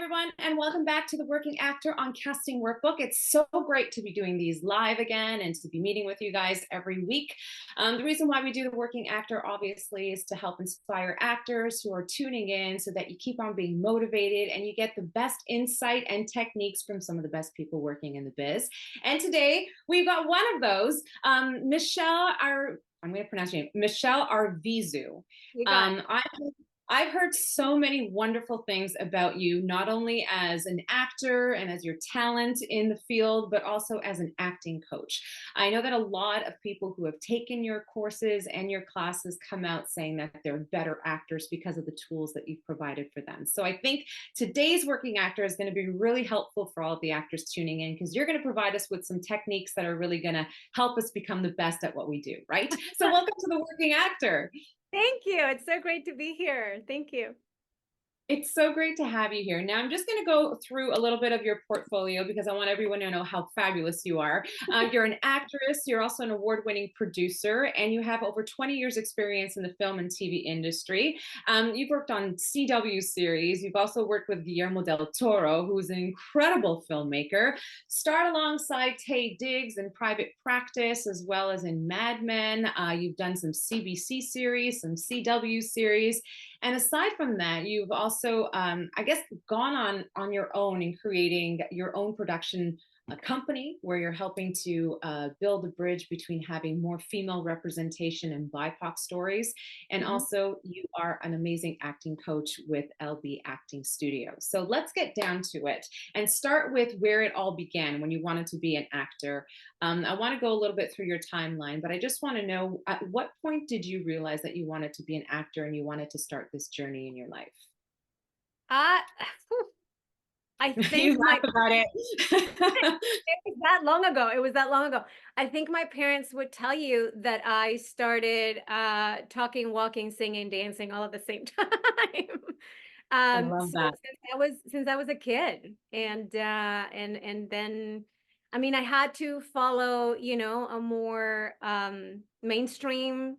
everyone, and welcome back to the Working Actor on Casting Workbook. It's so great to be doing these live again and to be meeting with you guys every week. The reason why we do the Working Actor, obviously, is to help inspire actors who are tuning in so that you keep on being motivated and you get the best insight and techniques from some of the best people working in the biz. And today, we've got one of those, Michelle, I'm going to pronounce your name, Michelle Arvizu. I've heard so many wonderful things about you, not only as an actor and as your talent in the field, but also as an acting coach. I know that a lot of people who have taken your courses and your classes come out saying that they're better actors because of the tools that you've provided for them. So I think today's Working Actor is going to be really helpful for all of the actors tuning in, because you're going to provide us with some techniques that are really going to help us become the best at what we do, right? So welcome to the Working Actor. Thank you. It's so great to be here. Thank you. It's so great to have you here. Now, I'm just going to go through a little bit of your portfolio because I want everyone to know how fabulous you are. You're an actress, you're also an award-winning producer, and you have over 20 years experience in the film and TV industry. You've worked on CW series. You've also worked with Guillermo del Toro, who's an incredible filmmaker. Starred alongside Taye Diggs in Private Practice, as well as in Mad Men. You've done some CBC series, some CW series. And aside from that, you've also, I guess, gone on your own in creating your own production company where you're helping to build a bridge between having more female representation and BIPOC stories. And also you are an amazing acting coach with LB Acting Studio. So let's get down to it and start with where it all began when you wanted to be an actor. I want to go a little bit through your timeline, but I just want to know, at what point did you realize that you wanted to be an actor and you wanted to start this journey in your life? I think You laugh about it. it was that long ago. It was that long ago. I think my parents would tell you that I started talking, walking, singing, dancing all at the same time. I love So that. since I was a kid, and then, I mean, I had to follow, a more mainstream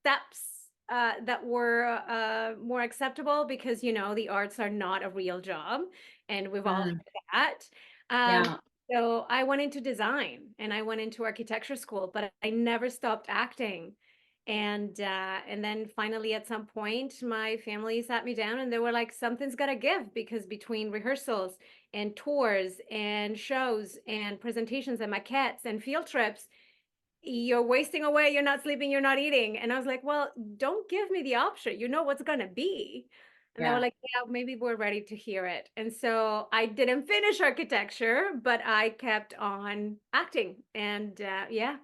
steps that were more acceptable, because the arts are not a real job, and we've all heard that. Yeah. So I went into design and I went into architecture school, but I never stopped acting. And then finally at some point my family sat me down and they were like, something's got to give, because between rehearsals and tours and shows and presentations and maquettes and field trips, you're wasting away, you're not sleeping, you're not eating. And I was like, well, don't give me the option. You know what's going to be. And they were like, yeah, maybe we're ready to hear it. And so I didn't finish architecture, but I kept on acting. And yeah,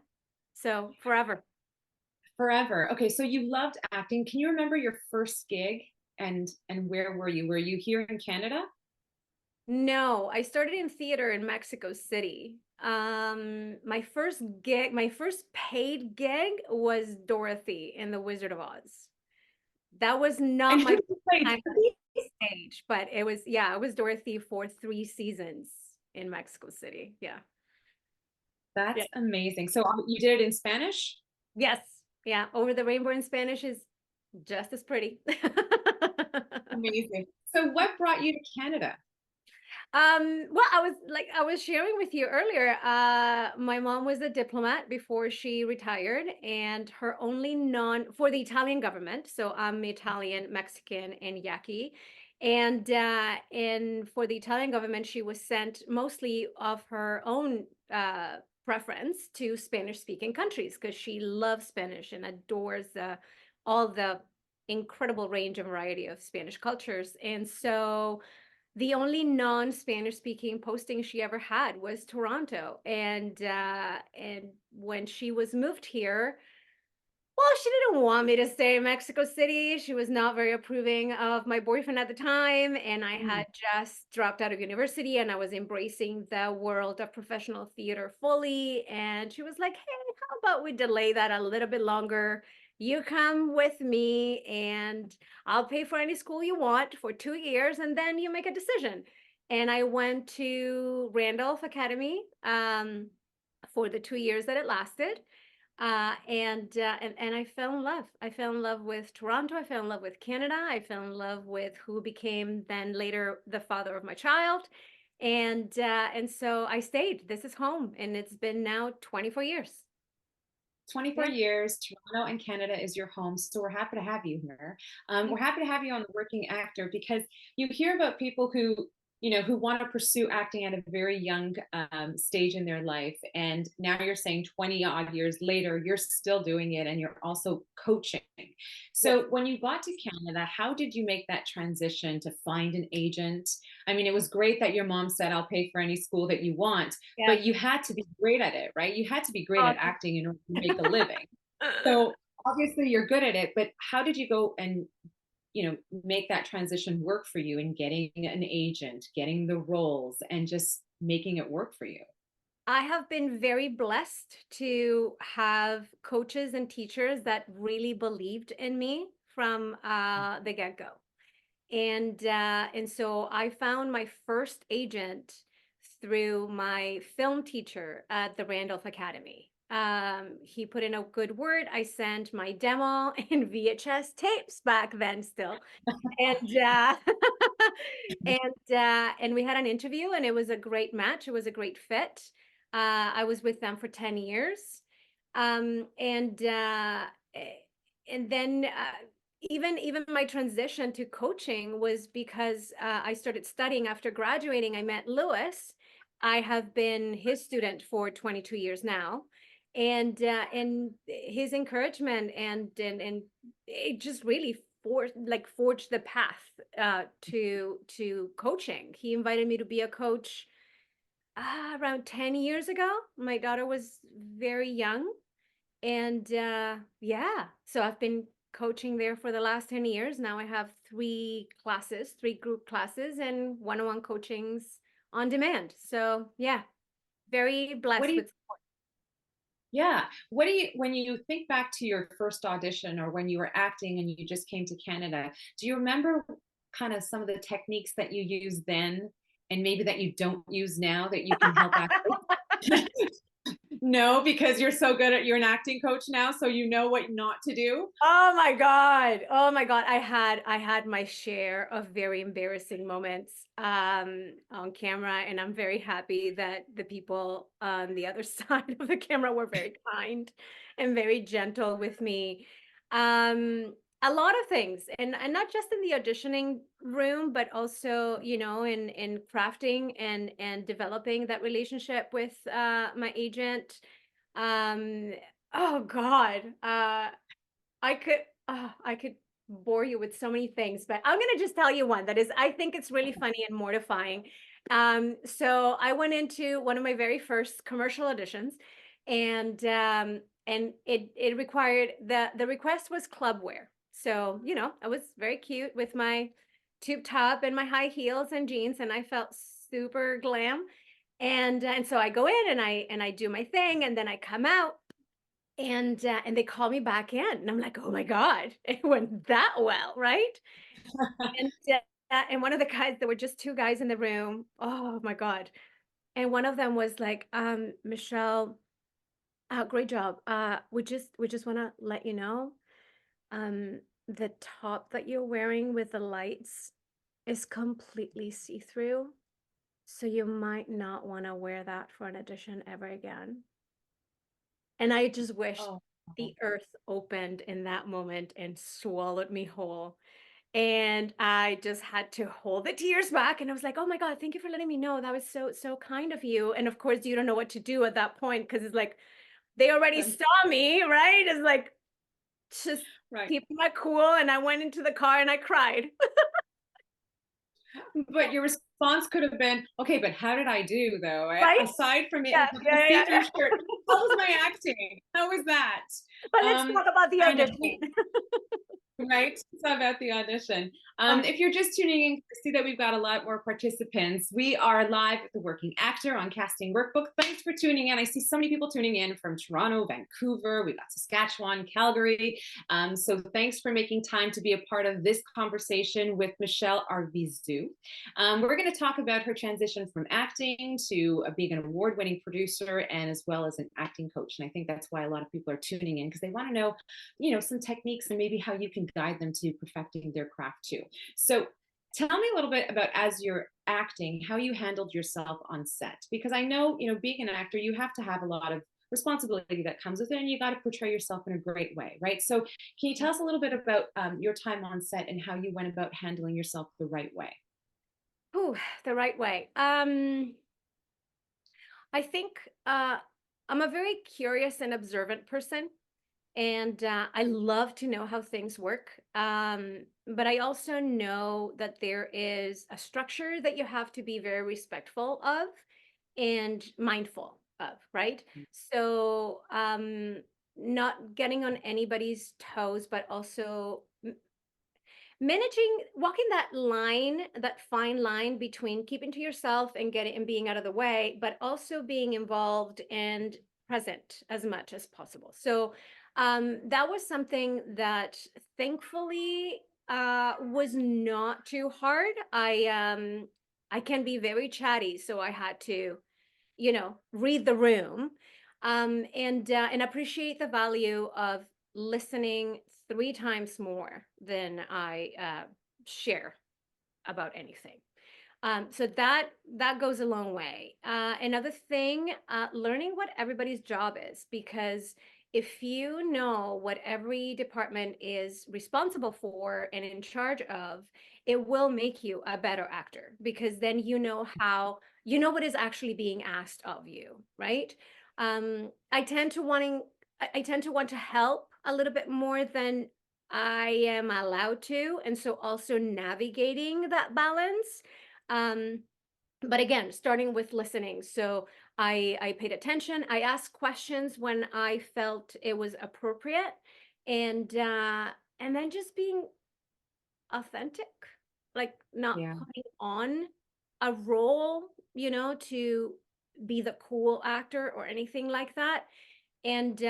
so forever. Forever. Okay, so you loved acting. Can you remember your first gig and where were you? Were you here in Canada? No, I started in theater in Mexico City. My first paid gig was Dorothy in The Wizard of Oz. That was not And my who first played? time on stage, but it was, yeah, it was Dorothy for 3 seasons in Mexico City. Yeah. That's Yeah. amazing. So you did it in Spanish? Yes. Yeah. Over the Rainbow in Spanish is just as pretty. Amazing. So what brought you to Canada? Well, I was sharing with you earlier, my mom was a diplomat before she retired, and her only for the Italian government. So I'm Italian, Mexican, and Yaqui. And for the Italian government, she was sent mostly of her own preference to Spanish-speaking countries, because she loves Spanish and adores all the incredible range and variety of Spanish cultures. And so the only non-Spanish speaking posting she ever had was Toronto. And when she was moved here, well, she didn't want me to stay in Mexico City. She was not very approving of my boyfriend at the time. And I had just dropped out of university and I was embracing the world of professional theater fully. And she was like, hey, how about we delay that a little bit longer? You come with me and I'll pay for any school you want for 2 years, and then you make a decision. And I went to Randolph Academy for the 2 years that it lasted. And I fell in love. I fell in love with Toronto. I fell in love with Canada. I fell in love with who became then later the father of my child. And so I stayed. This is home, and it's been now 24 years. 24 Yeah. years, Toronto and Canada is your home. So we're happy to have you here. We're happy to have you on the Working Actor because you hear about people who, who want to pursue acting at a very young stage in their life. And now you're saying 20 odd years later, you're still doing it and you're also coaching. Yes. So when you got to Canada, how did you make that transition to find an agent? I mean, it was great that your mom said, I'll pay for any school that you want, Yeah. but you had to be great at it, right? You had to be great Oh, at acting in order to make a living. So obviously you're good at it, but how did you go and, make that transition work for you in getting an agent, getting the roles and just making it work for you? I have been very blessed to have coaches and teachers that really believed in me from the get-go. And so I found my first agent through my film teacher at the Randolph Academy. He put in a good word. I sent my demo in VHS tapes back then still. And and we had an interview, and it was a great match. It was a great fit. I was with them for 10 years. Um, and uh, eh, and then even my transition to coaching was because I started studying after graduating. I met Lewis. I have been his student for 22 years now, and his encouragement and it just really forged the path to coaching. He invited me to be a coach around 10 years ago. My daughter was very young, and yeah, so I've been coaching there for the last 10 years. Now I have three group classes, and one-on-one coachings on demand. So yeah, very What do blessed you with. Yeah. What do you, when you think back to your first audition or when you were acting and you just came to Canada, do you remember kind of some of the techniques that you used then and maybe that you don't use now that you can help actors? No, because you're so good at, you're an acting coach now, so you know what not to do. Oh my God. Oh my God. I had my share of very embarrassing moments on camera, and I'm very happy that the people on the other side of the camera were very kind and very gentle with me. Um a lot of things, and not just in the auditioning room, but also, in crafting and developing that relationship with my agent. Um oh God. I could bore you with so many things, but I'm gonna just tell you one that is, I think it's really funny and mortifying. So I went into one of my very first commercial auditions, and it required the request was club wear. So, I was very cute with my tube top and my high heels and jeans, and I felt super glam. And so I go in and I do my thing, and then I come out, and they call me back in, and I'm like, "Oh my God, it went that well, right?" And one of the guys, there were just two guys in the room. Oh my God. And one of them was like, Michelle, great job. We just want to let you know, the top that you're wearing with the lights is completely see-through. So you might not want to wear that for an audition ever again." And I just wished Oh, the earth opened in that moment and swallowed me whole. And I just had to hold the tears back. And I was like, "Oh my God, thank you for letting me know. That was so, so kind of you." And of course, you don't know what to do at that point, because it's like they already right. saw me, right? It's like just Right. keep my cool. And I went into the car and I cried. But your response could have been, okay, but how did I do though? Right? Aside from it, Yeah, the yeah, yeah, see-through yeah. shirt, how was my acting? How was that? But let's Um, talk about the kind of, audition. Right? It's about the audition. Um, If you're just tuning in, see that we've got a lot more participants. We are live with the Working Actor on Casting Workbook. Thanks for tuning in. I see so many people tuning in from Toronto, Vancouver, we've got Saskatchewan, Calgary. So thanks for making time to be a part of this conversation with Michelle Arvizu. We're going to talk about her transition from acting to being an award-winning producer and as well as an acting coach. And I think that's why a lot of people are tuning in because they want to know, some techniques and maybe how you can guide them to perfecting their craft too. So tell me a little bit about, as you're acting, how you handled yourself on set, because I know, being an actor, you have to have a lot of responsibility that comes with it, and you got to portray yourself in a great way, right? So can you tell us a little bit about your time on set and how you went about handling yourself the right way? ooh, the right way. I think I'm a very curious and observant person, and I love to know how things work. But I also know that there is a structure that you have to be very respectful of and mindful of, right? So, not getting on anybody's toes, but also managing, walking that line, that fine line between keeping to yourself and getting and being out of the way, but also being involved and present as much as possible. So that was something that thankfully was not too hard. I can be very chatty, so I had to, read the room, and appreciate the value of listening 3 times more than I share about anything. So that goes a long way. Another thing, learning what everybody's job is, because if you know what every department is responsible for and in charge of, it will make you a better actor, because then you know what is actually being asked of you, right? I tend to I tend to want to help a little bit more than I am allowed to, and so also navigating that balance. Um, but again, starting with listening. So I paid attention. I asked questions when I felt it was appropriate, and uh, and then just being authentic, like not Yeah. putting on a role, to be the cool actor or anything like that. And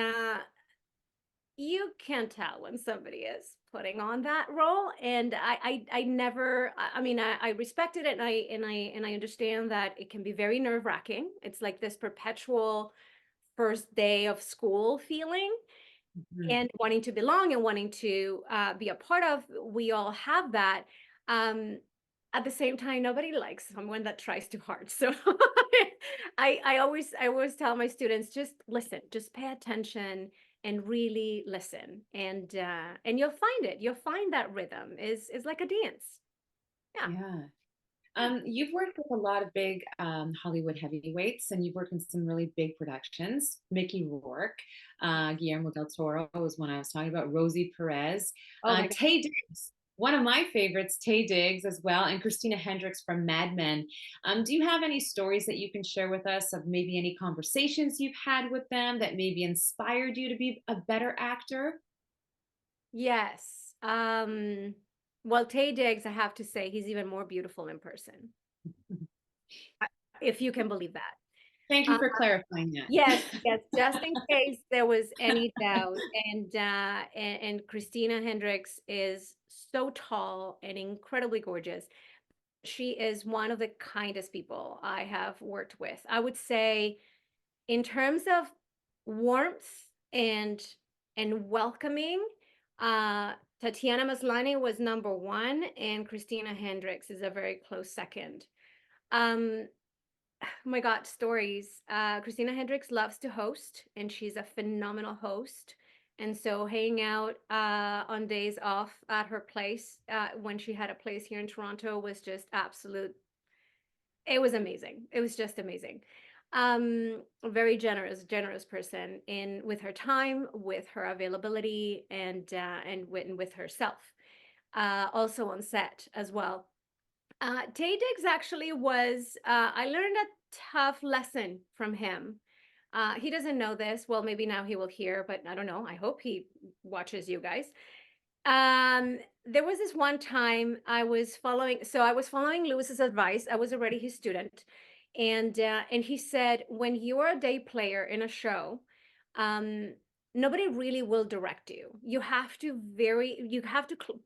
you can tell when somebody is putting on that role, and I never, I mean, I respected it, and I understand that it can be very nerve-wracking. It's like this perpetual first day of school feeling, Mhm. and wanting to belong and wanting to be a part of. We all have that. um at the same time, nobody likes someone that tries too hard, so I always tell my students, just listen, just pay attention and really listen, and you'll find that rhythm is like a dance. Yeah. Yeah. Yeah. You've worked with a lot of big Hollywood heavyweights, and you've worked in some really big productions. Mickey Rourke, Guillermo del Toro was one I was talking about. Rosie Perez, Oh my God. Tay Diggs, one of my favorites, Tay Diggs as well, and Christina Hendricks from Mad Men. Do you have any stories that you can share with us of maybe any conversations you've had with them that maybe inspired you to be a better actor? Yes. Well, Tay Diggs, I have to say, he's even more beautiful in person, if you can believe that. Thank you Uh, for clarifying that. yes, yes, just in case there was any doubt. And Christina Hendricks is so tall and incredibly gorgeous. She is one of the kindest people I have worked with. I would say, in terms of warmth and welcoming, uh Tatiana Maslany was number one, and Christina Hendricks is a very close second. um oh my God, stories. Christina Hendricks loves to host, and she's a phenomenal host. And so hanging out on days off at her place, when she had a place here in Toronto, was just absolute. It was amazing. It was just amazing. A very generous person in with her time, with her availability, and with herself. Also on set as well. Tay Diggs actually was, I learned a tough lesson from him. He doesn't know this. Well, maybe now he will hear, but I don't know. I hope he watches you guys. There was this one time I was following Lewis's advice. I was already his student, and he said, when you're a day player in a show, um, nobody really will direct you. You have to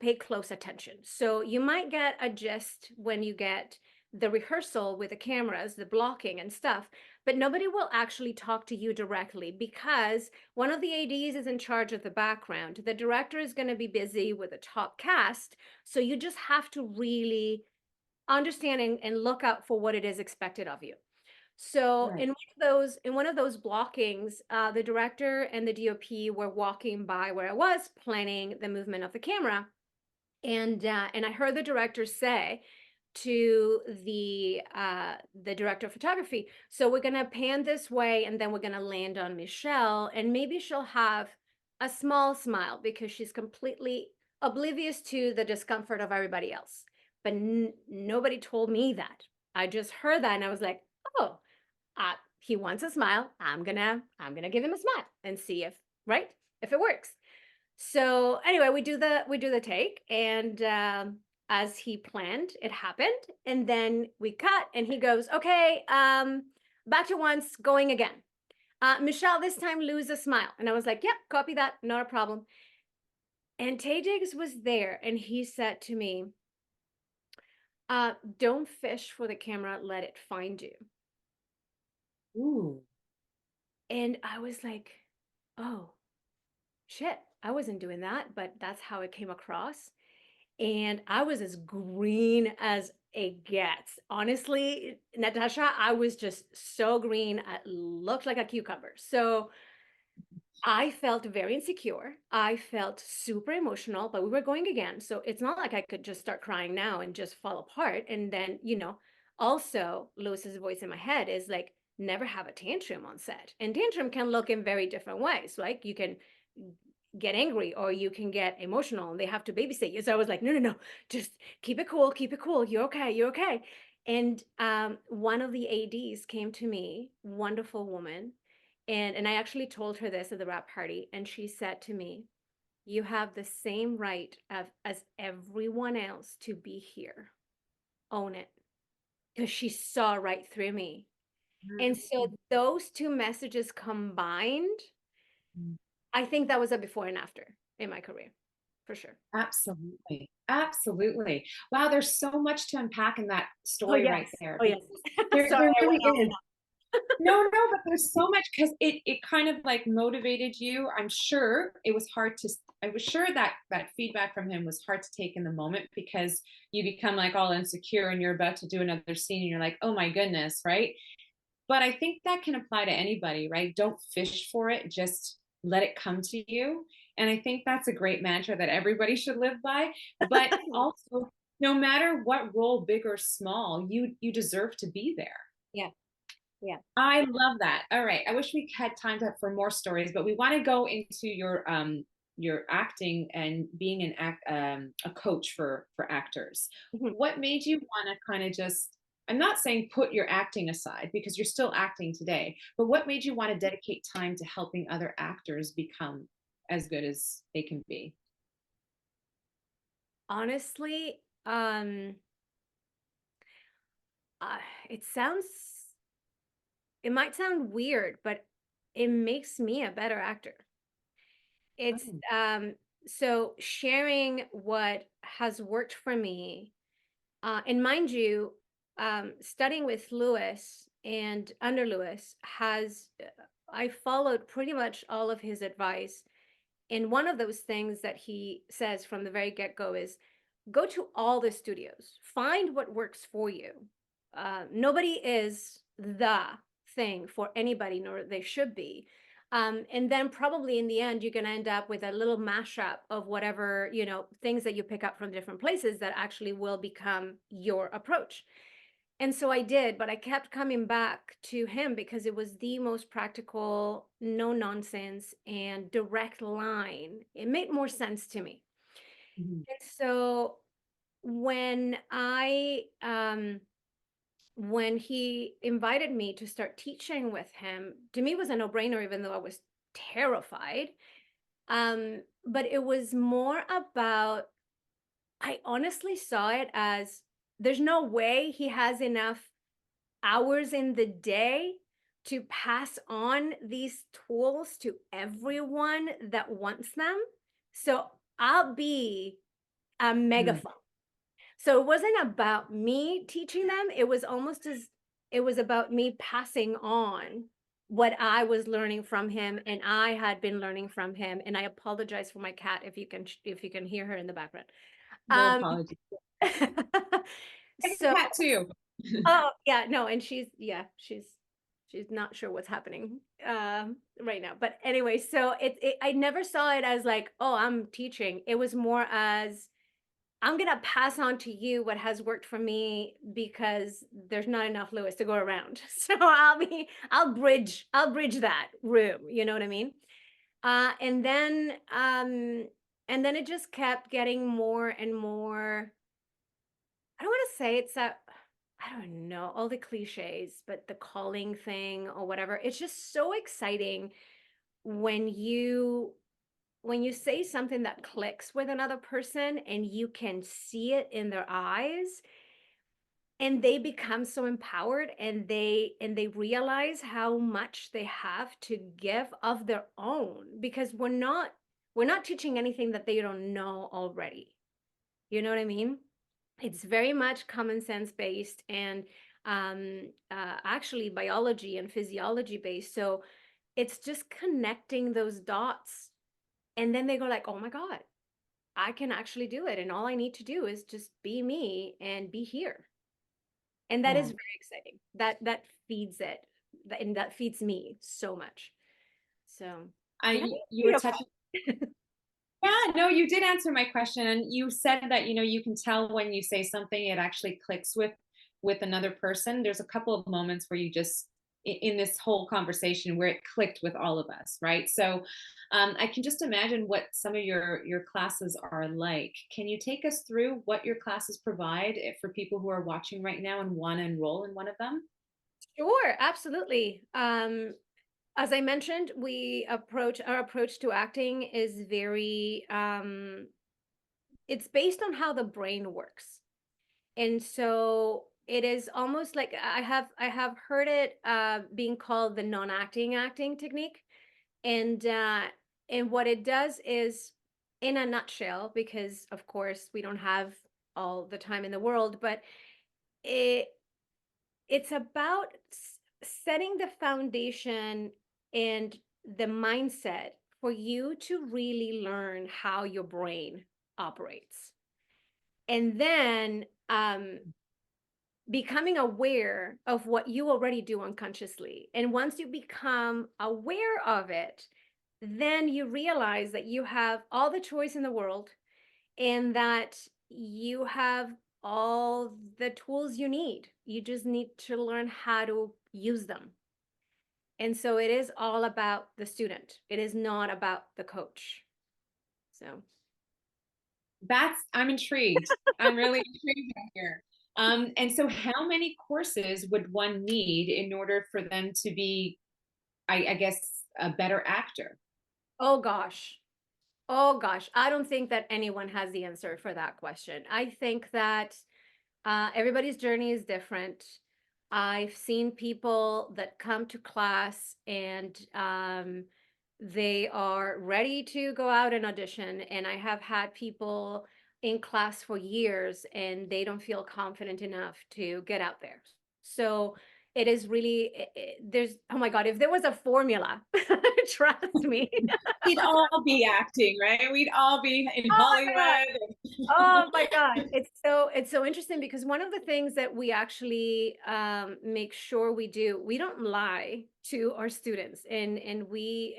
pay close attention. So you might get a gist when you get the rehearsal with the cameras, the blocking and stuff, but nobody will actually talk to you directly because one of the ADs is in charge of the background. The director is going to be busy with the top cast. So you just have to really understand and look out for what it is expected of you. So Right. in one of those blockings, the director and the DOP were walking by where I was planning the movement of the camera. And I heard the director say to the director of photography, so we're gonna pan this way and then we're gonna land on Michelle, and maybe she'll have a small smile because she's completely oblivious to the discomfort of everybody else. But nobody told me that. I just heard that and I was like, oh, he wants a smile. I'm gonna give him a smile and see if it works. So anyway, we do the take, and as he planned, it happened, and then we cut, and he goes, "Okay, back to once, going again. Michelle, this time lose a smile." And I was like, "Yep, copy that, not a problem." And Tay Diggs was there, and he said to me, "Don't fish for the camera, let it find you." Ooh. And I was like, "Oh shit, I wasn't doing that," but that's how it came across. And I was as green as it gets. Honestly, Natasha, I was just so green. I looked like a cucumber. So I felt very insecure. I felt super emotional, but we were going again. So it's not like I could just start crying now and just fall apart. And then, also Lewis's voice in my head is like, never have a tantrum on set. And tantrum can look in very different ways. Like you can get angry or you can get emotional and they have to babysit you. So I was like, no, no, no, just keep it cool, keep it cool. You're okay, you're okay. And one of the ADs came to me, wonderful woman, and I actually told her this at the wrap party, and she said to me, "You have the same right as everyone else to be here. Own it." Because she saw right through me. And so those two messages combined, Mm. I think that was a before and after in my career, for sure. Absolutely. Absolutely. Wow, there's so much to unpack in that Oh, story right yes. there. Oh, yes. Sorry, There I really went on is. and No, no, but there's so much because it kind of like motivated you. I'm sure it was hard to, I was sure that that feedback from him was hard to take in the moment because you become like all insecure and you're about to do another scene and you're like, oh my goodness, right? But I think that can apply to anybody, right? Don't fish for it, just let it come to you. And I think that's a great mantra that everybody should live by. But on. also, no matter what role, big or small, you deserve to be there. Yeah, yeah. I love that. All right. I wish we had time for more stories, but we want to go into your acting and being a coach for actors. Mhm. What made you want to kind of just, I'm not saying put your acting aside because you're still acting today, but what made you want to dedicate time to helping other actors become as good as they can be? Honestly, uh, it sounds, it might sound weird, but it makes me a better actor. It's Oh. so sharing what has worked for me, and mind you, studying with Lewis and under Lewis has I followed pretty much all of his advice. And one of those things that he says from the very get-go is go to all the studios, find what works for you. Nobody is the thing for anybody, nor they should be. And then probably in the end, you're going to end up with a little mashup of whatever, things that you pick up from different places that actually will become your approach. And so I did, but I kept coming back to him because it was the most practical, no nonsense, and direct line. It made more sense to me. Mhm. And so when when he invited me to start teaching with him, to me it was a no-brainer, even though I was terrified. But it was more about, I honestly saw it as there's no way he has enough hours in the day to pass on these tools to everyone that wants them. So I'll be a Mm. megaphone. So it wasn't about me teaching them. It was almost as it was about me passing on what I was learning from him and I had been learning from him. And I apologize for my cat if you can hear her in the background. No Um, apology. I have a so cat too. oh yeah, no, and she's not sure what's happening right now. But anyway, so it I never saw it as like, oh, I'm teaching. It was more as I'm gonna pass on to you what has worked for me because there's not enough Lewis to go around. So I'll bridge that room, you know what I mean? Uh and then um and then it just kept getting more and more. I don't want to say it's a, I don't know, all the cliches, but the calling thing or whatever. It's just so exciting when you say something that clicks with another person and you can see it in their eyes and they become so empowered and they realize how much they have to give of their own because we're not teaching anything that they don't know already. You know what I mean? It's very much common sense based and actually biology and physiology based. So it's just connecting those dots. And then they go like, oh my God, I can actually do it. And all I need to do is just be me and be here. And that is Yeah. very exciting. That feeds it. And that feeds me so much. So did I You answer were your touching. Yeah, no, you did answer my question, and you said that you can tell when you say something it actually clicks with another person. There's a couple of moments where you just in this whole conversation where it clicked with all of us, right? So I can just imagine what some of your classes are like. Can you take us through what your classes provide for people who are watching right now and want to enroll in one of them? Sure, absolutely. As I mentioned, our approach to acting is very it's based on how the brain works. And so it is almost like I have heard it being called the non-acting acting technique. And and what it does is, in a nutshell, because of course we don't have all the time in the world, but it it's about setting the foundation and the mindset for you to really learn how your brain operates. And then becoming aware of what you already do unconsciously. And once you become aware of it, then you realize that you have all the choice in the world and that you have all the tools you need. You just need to learn how to use them. And so it is all about the student. It is not about the coach. So, I'm intrigued. I'm really intrigued here. And so how many courses would one need in order for them to be, I guess, a better actor? oh gosh. Oh gosh. I don't think that anyone has the answer for that question. I think that everybody's journey is different. I've seen people that come to class and they are ready to go out and audition. And I have had people in class for years and they don't feel confident enough to get out there. So it is really, there's, oh my God, if there was a formula, trust me. We'd all be acting, right? We'd all be in Oh my God. Hollywood. Oh my God. It's so interesting because one of the things that we actually make sure we do, we don't lie to our students and we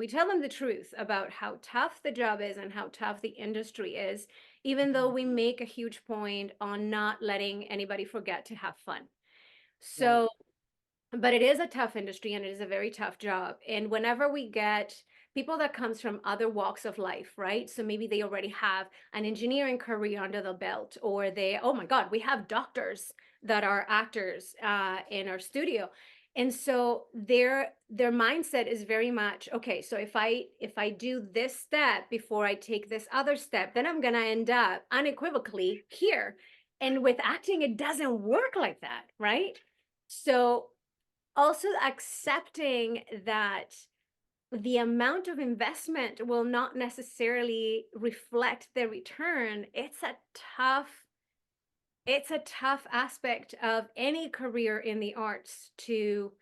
tell them the truth about how tough the job is and how tough the industry is, even though we make a huge point on not letting anybody forget to have fun. Right. So but it is a tough industry and it is a very tough job. And whenever we get people that comes from other walks of life, right? So maybe they already have an engineering career under the belt, or they, oh my God, we have doctors that are actors in our studio. And so their mindset is very much, okay, so if I do this step before I take this other step, then I'm gonna end up unequivocally here. And with acting, it doesn't work like that, right? So also accepting that the amount of investment will not necessarily reflect the return, it's a tough aspect of any career in the arts to,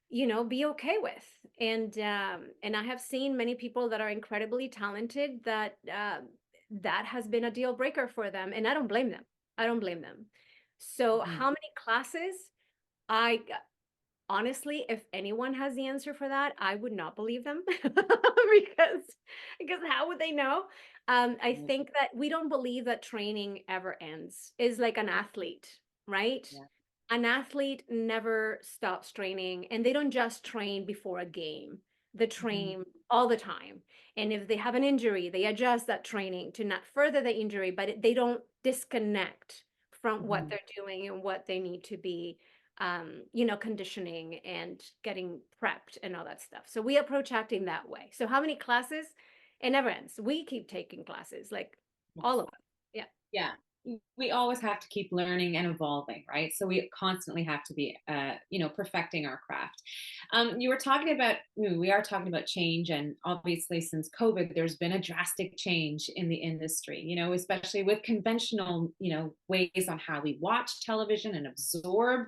be okay with. And I have seen many people that are incredibly talented that that has been a deal breaker for them, and I don't blame them. I don't blame them. So Mhm. how many classes? I Honestly, if anyone has the answer for that, I would not believe them because how would they know? I Right. think that we don't believe that training ever ends. Is like an athlete, right? Yeah. An athlete never stops training, and they don't just train before a game. They Mhm. train all the time. And if they have an injury, they adjust that training to not further the injury, but they don't disconnect from what Mhm. they're doing and what they need to be conditioning and getting prepped and all that stuff. So we approach acting that way. So how many classes? It never ends. We keep taking classes, like all Yes. of us. Yeah. Yeah. We always have to keep learning and evolving, right? So we constantly have to be, perfecting our craft. You were talking about, we are talking about change, and obviously since COVID, there's been a drastic change in the industry, especially with conventional, ways on how we watch television and absorb,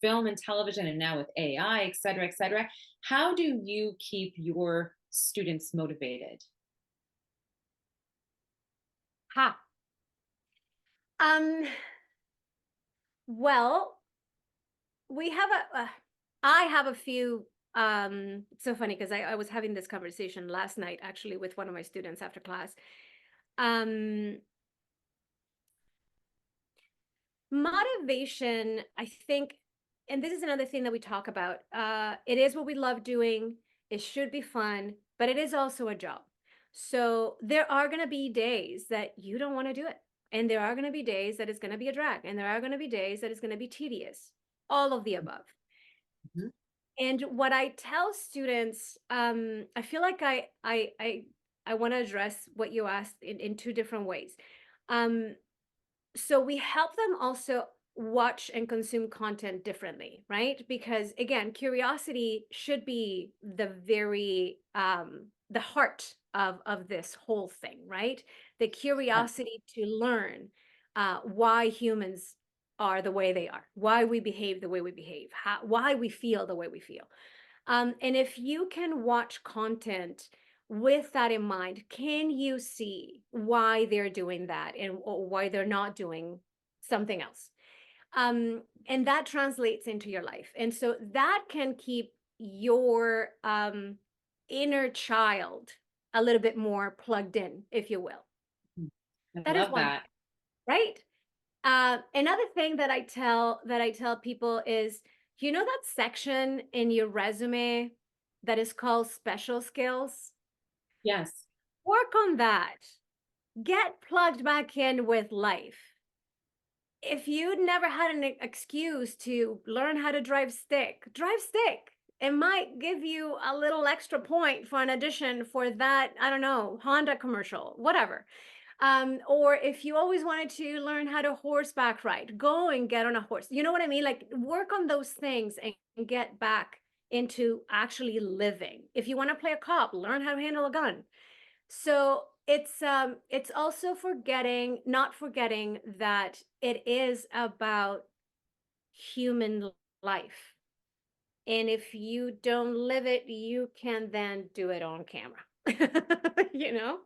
film and television, and now with AI, et cetera, et cetera. How do you keep your students motivated? Ha. Um, well, we have I have a few, it's so funny because I was having this conversation last night actually with one of my students after class. Um, Motivation, I think, and this is another thing that we talk about. It is what we love doing. It should be fun, but it is also a job. So there are going to be days that you don't want to do it. And there are going to be days that it's going to be a drag. And there are going to be days that it's going to be tedious. All of the above. Mhm. And what I tell students, I feel like I want to address what you asked in two different ways. Um, so we help them also watch and consume content differently, right? Because again, curiosity should be the heart of this whole thing, right? The Yeah. curiosity to learn why humans are the way they are, why we behave the way we behave, why we feel the way we feel. And if you can watch content with that in mind, can you see why they're doing that and or why they're not doing something else? And that translates into your life. And so that can keep your inner child a little bit more plugged in, if you will. Mm. I That is love one that. thing, right? Another thing that I tell people is, that section in your resume that is called special skills? Yes. Work on that. Get plugged back in with life. If you'd never had an excuse to learn how to drive stick, drive stick. It might give you a little extra point for an addition for that, I don't know, Honda commercial, whatever. Or if you always wanted to learn how to horseback ride, go and get on a horse. You know what I mean? Like work on those things and get back into actually living. If you want to play a cop, learn how to handle a gun. So it's also not forgetting that it is about human life. And if you don't live it, you can then do it on camera. you know?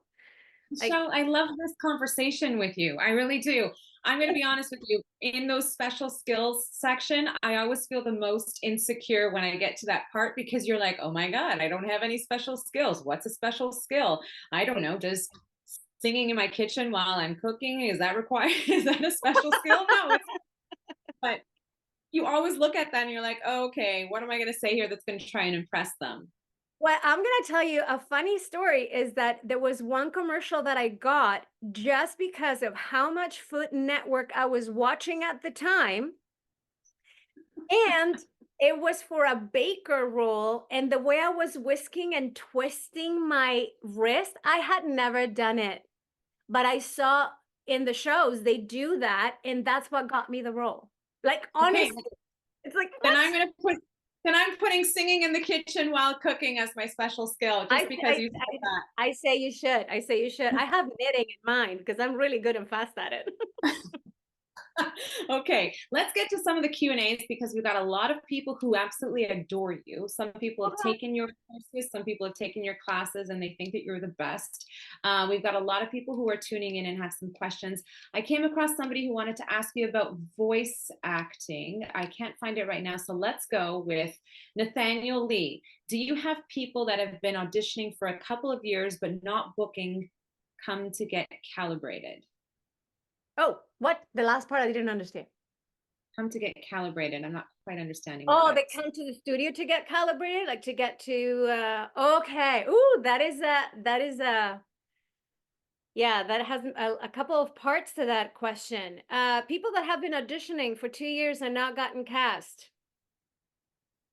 Like, Michelle, I love this conversation with you. I really do. I'm going to be honest with you. In those special skills section, I always feel the most insecure when I get to that part because you're like, oh my God, I don't have any special skills. What's a special skill? I don't know. Does singing in my kitchen while I'm cooking, is that required? Is that a special skill? No, it's, but you always look at that and you're like, oh, okay, what am I going to say here that's going to try and impress them? well, I'm going to tell you a funny story is that there was one commercial that I got just because of how much Food Network I was watching at the time. And It was for a baker role, and the way I was whisking and twisting my wrist, I had never done it. But I saw in the shows they do that, and that's what got me the role. Like, Okay, honestly, it's like, then what? I'm gonna put then I'm putting singing in the kitchen while cooking as my special skill, just I, because I, you said that. I say you should. I say you should. I have knitting in mind because I'm really good and fast at it. Okay, let's get to some of the Q&As because we've got a lot of people who absolutely adore you. Some people have taken your courses, some people have taken your classes, and they think that you're the best. We've got a lot of people who are tuning in and have some questions. I came across somebody who wanted to ask you about voice acting. I can't find it right now, so let's go with Nathaniel Lee. Do you have people that have been auditioning for a couple of years but not booking come to get calibrated? Oh, what? The last part I didn't understand. Come to get calibrated. I'm not quite understanding what Oh, they that's. come to the studio to get calibrated, like to get to okay. Ooh, yeah, that has a couple of parts to that question. People that have been auditioning for 2 years and not gotten cast.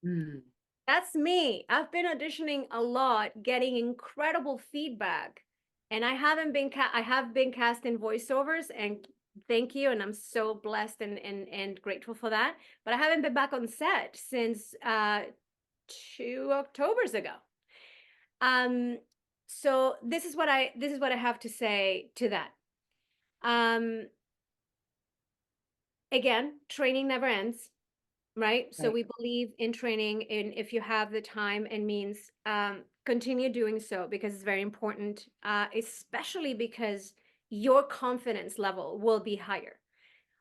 Mm. That's me. I've been auditioning a lot, getting incredible feedback, and I have been cast in voiceovers, and thank you, and I'm so blessed and grateful for that. But I haven't been back on set since 2 Octobers ago. Um, so this is what I have to say to that. Um, again, training never ends. Right? So Right. we believe in training, and if you have the time and means, continue doing so because it's very important, especially because your confidence level will be higher.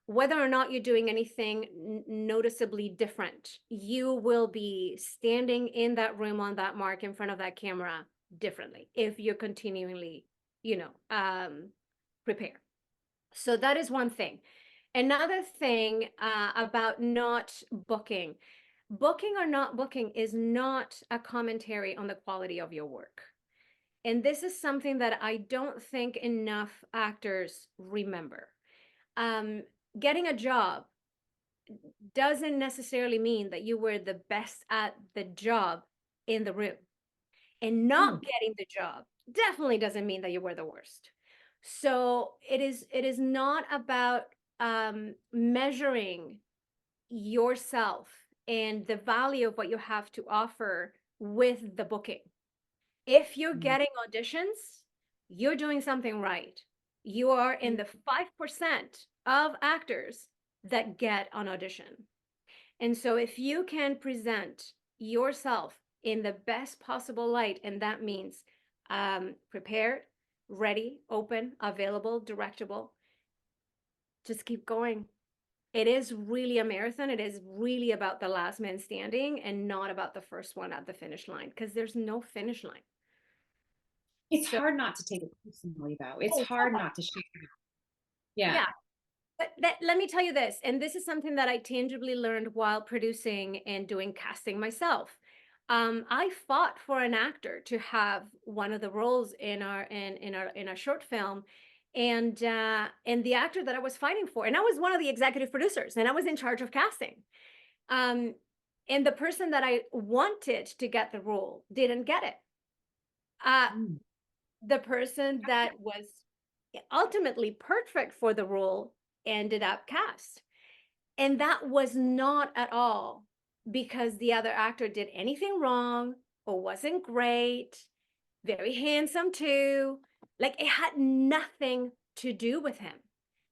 Whether or not you're doing anything noticeably different, you will be standing in that room on that mark in front of that camera differently if you're continually, prepare. So that is one thing. Another thing about not booking. Booking or not booking is not a commentary on the quality of your work. And this is something that I don't think enough actors remember. Um, Getting a job doesn't necessarily mean that you were the best at the job in the room. And Hmm. not getting the job definitely doesn't mean that you were the worst. So it is not about measuring yourself and the value of what you have to offer with the booking. If you're Mm. getting auditions, you're doing something right. You are in Mm. the 5% of actors that get an audition. And so if you can present yourself in the best possible light, and that means prepared, ready, open, available, directable, just keep going. It is really a marathon. It is really about the last man standing and not about the first one at the finish line because there's no finish line. It's So, hard not to take it personally, though. It's oh, so hard hard. not to shake it. Yeah. Yeah. But let me tell you this, and this is something that I tangibly learned while producing and doing casting myself. I fought for an actor to have one of the roles in our short film, and the actor that I was fighting for, and I was one of the executive producers, and I was in charge of casting. Um, and the person that I wanted to get the role didn't get it. Uh, Mm. the person that was ultimately perfect for the role ended up cast. And that was not at all because the other actor did anything wrong or wasn't great, very handsome too. Like it had nothing to do with him.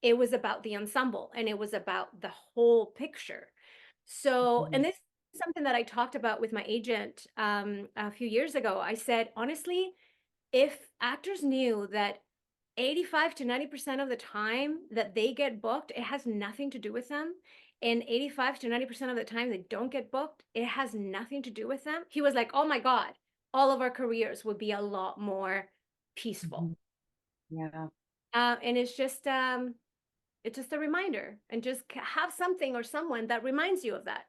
It was about the ensemble and it was about the whole picture. So, Mhm. and this is something that I talked about with my agent a few years ago. I said, honestly, if actors knew that 85 to 90% of the time that they get booked, it has nothing to do with them. And 85 to 90% of the time they don't get booked, it has nothing to do with them. He was like, oh my God, all of our careers would be a lot more peaceful. Mhm. Yeah. And it's just a reminder and just have something or someone that reminds you of that.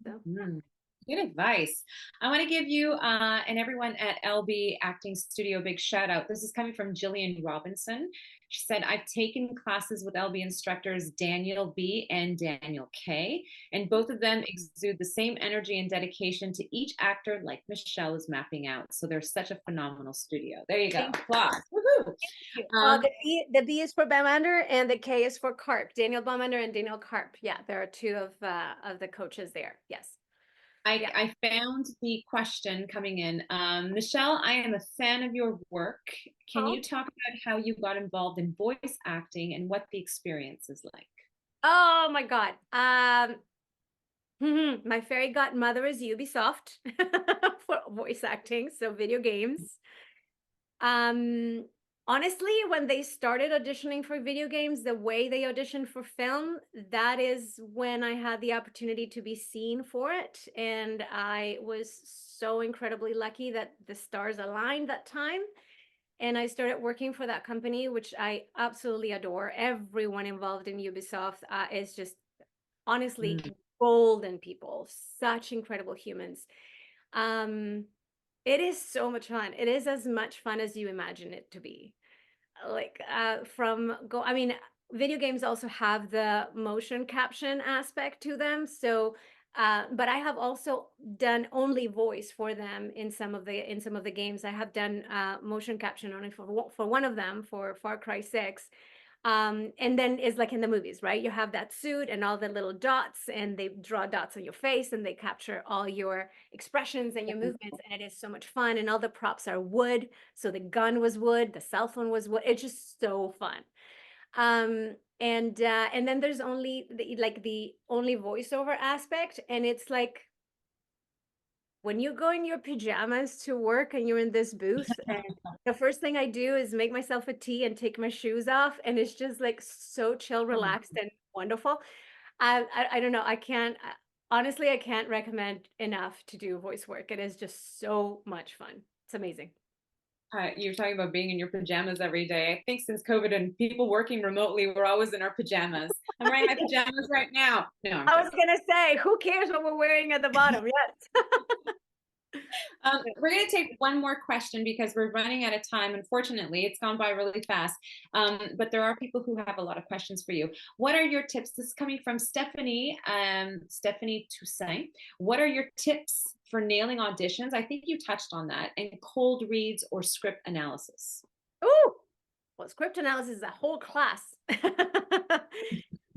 So Mhm. Good advice. I want to give you and everyone at LB Acting Studio a big shout out. This is coming from Jillian Robinson. She said, I've taken classes with LB instructors Daniel B and Daniel K, and both of them exude the same energy and dedication to each actor like Michelle is mapping out. So they're such a phenomenal studio. There you go. Applause. Woohoo. You. Um, The B is for Bamander and the K is for Carp. Daniel Bamander and Daniel Carp. Yeah, there are two of the coaches there. Yes. Yeah. I found the question coming in. Michelle, I am a fan of your work. Can Oh. you talk about how you got involved in voice acting and what the experience is like? Oh my God. My fairy godmother is Ubisoft for voice acting, so video games. Um, Honestly, when they started auditioning for video games, the way they auditioned for film, that is when I had the opportunity to be seen for it. And I was so incredibly lucky that the stars aligned that time. And I started working for that company, which I absolutely adore. Everyone involved in Ubisoft is just honestly Mm. golden people, such incredible humans. Um, it is so much fun. It is as much fun as you imagine it to be. Like I mean, video games also have the motion caption aspect to them. So but I have also done only voice for them in some of the games. I have done motion caption only for one of them, for Far Cry 6. And then it's like in the movies, right? You have that suit and all the little dots, and they draw dots on your face, and they capture all your expressions and your movements, and it is so much fun. And all the props are wood, so the gun was wood, the cell phone was wood. It's just so fun. And then there's only the only voiceover aspect, and it's like when you go in your pajamas to work and you're in this booth, and the first thing I do is make myself a tea and take my shoes off, and it's just like so chill, relaxed, and wonderful. I don't know. I can't honestly, I can't recommend enough to do voice work. It is just so much fun. It's amazing. You're talking about being in your pajamas every day. I think since COVID and people working remotely, we're always in our pajamas. I'm wearing my pajamas right now. No, I'm I was joking. gonna say, who cares what we're wearing at the bottom? Yes. We're going to take one more question because we're running out of time. Unfortunately, it's gone by really fast. But there are people who have a lot of questions for you. What are your tips? This is coming from Stephanie, Stephanie Toussaint. What are your tips for nailing auditions? I think you touched on that. And cold reads or script analysis. Ooh, well, script analysis is a whole class.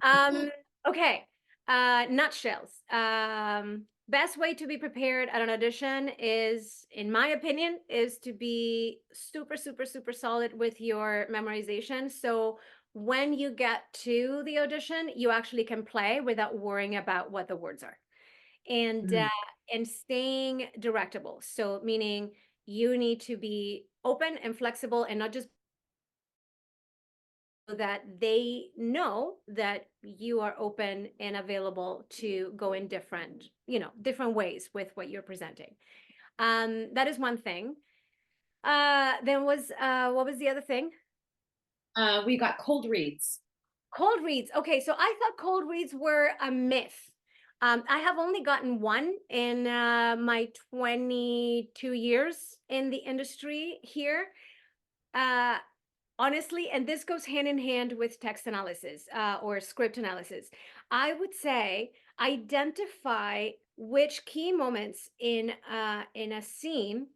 um, okay. Nutshells. Best way to be prepared at an audition is, in my opinion, is to be super, super, super solid with your memorization. So when you get to the audition, you actually can play without worrying about what the words are. And Mm. and staying directable. So meaning you need to be open and flexible and not just so that they know that you are open and available to go in different, different ways with what you're presenting. That is one thing. Then was what was the other thing? We got cold reads. Cold reads. Okay, so I thought cold reads were a myth. I have only gotten one in my 22 years in the industry here. Uh, Honestly, and this goes hand in hand with text analysis or script analysis, I would say identify which key moments in a scene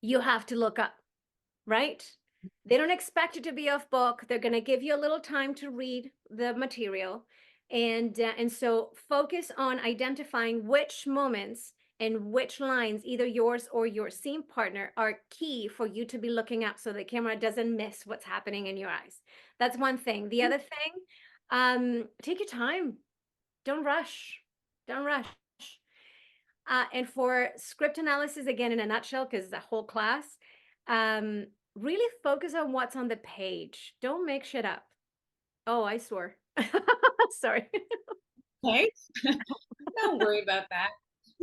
you have to look up, right? They don't expect you to be off book. They're going to give you a little time to read the material. And so focus on identifying which moments and which lines, either yours or your scene partner, are key for you to be looking up so the camera doesn't miss what's happening in your eyes. That's one thing. The other thing, take your time. Don't rush. Don't rush. And for script analysis, again, in a nutshell, because it's a whole class, really focus on what's on the page. Don't make shit up. Oh, I swore. Sorry. Okay. Don't worry about that.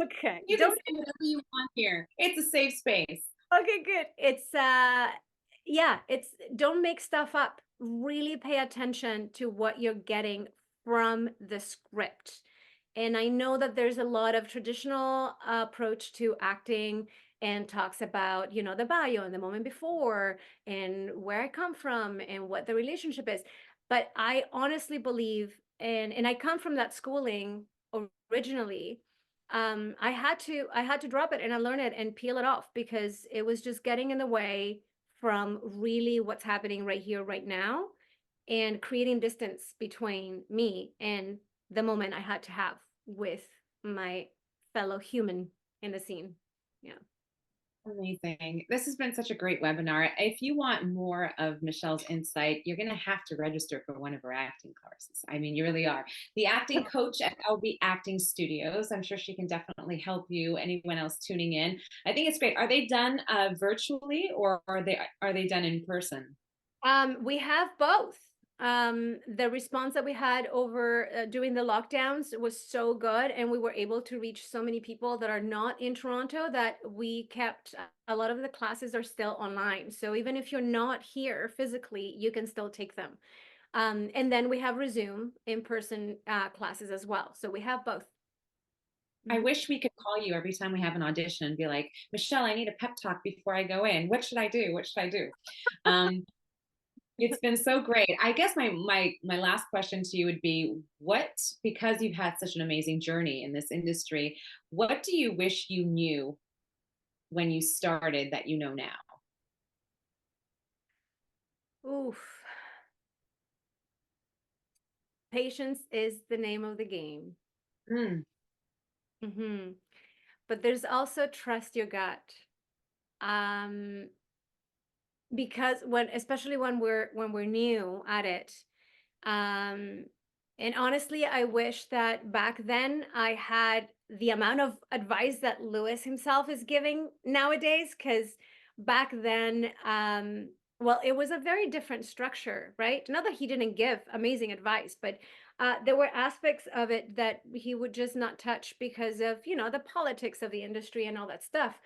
Okay. You can Don't. say whatever you want here. It's a safe space. Okay, good. It's yeah, it's don't make stuff up. Really pay attention to what you're getting from the script. And I know that there's a lot of traditional approach to acting and talks about, you know, the bio and the moment before and where I come from and what the relationship is. But I honestly believe, and I come from that schooling originally. I had to drop it and unlearn it and peel it off because it was just getting in the way from really what's happening right here, right now, and creating distance between me and the moment I had to have with my fellow human in the scene. Yeah. Amazing. This has been such a great webinar. If you want more of Michelle's insight, you're going to have to register for one of her acting courses. I mean, you really are. The acting coach at LB Acting Studios. I'm sure she can definitely help you. Anyone else tuning in? I think it's great. Are they done virtually, or are they done in person? We have both. The response that we had over during the lockdowns was so good, and we were able to reach so many people that are not in Toronto that we kept a lot of the classes are still online. So even if you're not here physically, you can still take them. And then we have resume in-person classes as well. So we have both. I wish we could call you every time we have an audition and be like, Michelle, I need a pep talk before I go in. What should I do? What should I do? It's been so great. I guess my last question to you would be, what, because you've had such an amazing journey in this industry, what do you wish you knew when you started that you know now? Oof. Patience is the name of the game. Mm. Hmm. But there's also trust your gut. Um, because especially when we're new at it, um, and honestly, I wish that back then I had the amount of advice that Lewis himself is giving nowadays, because back then, well, it was a very different structure, right? Not that he didn't give amazing advice, but there were aspects of it that he would just not touch because of, you know, the politics of the industry and all that stuff.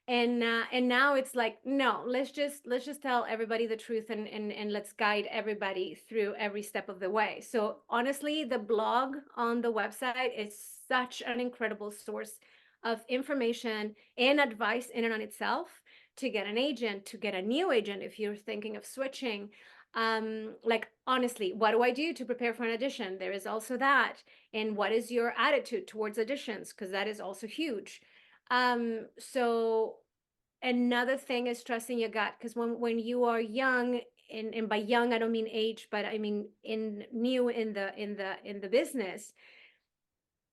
And now it's like, no, let's just tell everybody the truth, and let's guide everybody through every step of the way. So honestly, the blog on the website is such an incredible source of information and advice in and on itself, to get an agent, to get a new agent if you're thinking of switching. Like, honestly, what do I do to prepare for an audition? There is also that. And what is your attitude towards auditions? Because that is also huge. So another thing is trusting your gut, because when you are young, and by young I don't mean age, but I mean in new in the business,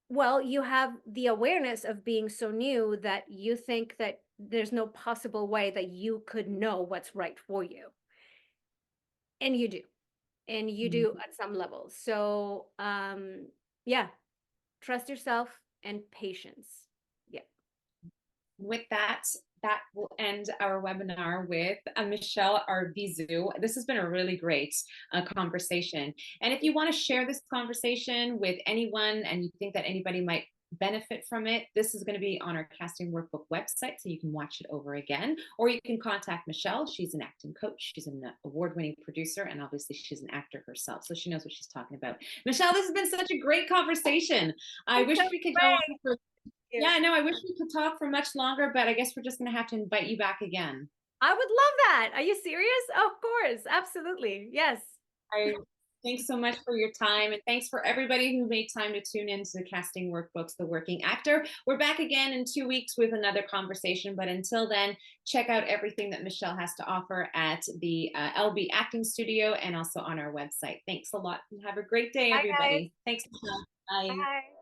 well, you have the awareness of being so new that you think that there's no possible way that you could know what's right for you. And you do. And you do at some level. So yeah, trust yourself and patience. Yeah. With that, that will end our webinar with Michelle Arvizu. This has been a really great conversation. And if you want to share this conversation with anyone and you think that anybody might benefit from it, this is going to be on our casting workbook website, so you can watch it over again, or you can contact Michelle. She's an acting coach, she's an award-winning producer, and obviously she's an actor herself, so she knows what she's talking about. Michelle, this has been such a great conversation. I wish we could go on for, yeah, no, I wish we could talk for much longer, but I guess we're just going to have to invite you back again. I would love that. Are you serious? Of course. Absolutely. Yes. Thanks so much for your time, and thanks for everybody who made time to tune into the Casting Workbooks, The Working Actor. We're back again in 2 weeks with another conversation, but until then, check out everything that Michelle has to offer at the LB Acting Studio and also on our website. Thanks a lot, and have a great day, Bye, guys. everybody. Thanks, Michelle. Bye. Bye.